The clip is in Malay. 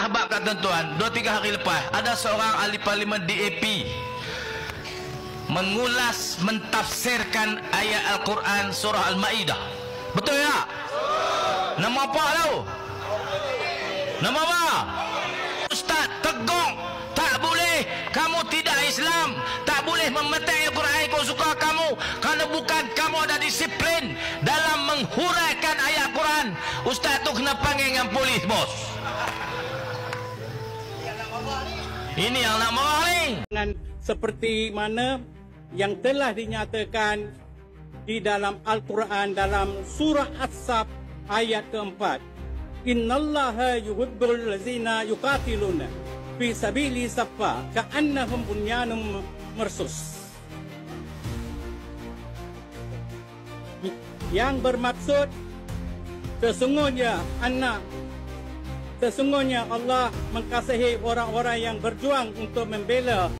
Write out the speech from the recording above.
Ahbab kata tuan, 2-3 hari lepas ada seorang ahli parlimen DAP mengulas, mentafsirkan ayat Al-Quran surah Al-Ma'idah. Betul tak? Nama apa tau? Nama apa? Ustaz tegur, tak boleh kamu tidak Islam, tak boleh memetik Al-Quran ikut suka kamu, kerana bukan kamu ada disiplin dalam menghuraikan ayat Quran. Ustaz tu kena panggil dengan polis, bos. Ini yang nak marah ni. Dengan seperti mana yang telah dinyatakan di dalam Al-Quran dalam surah As-Saf ayat keempat. Innallaha yuhibbul ladzina yuqatiluna fi sabili saffa ka'annahum bunyanun marsus. Yang bermaksud sesungguhnya Allah mengasihi orang-orang yang berjuang untuk membela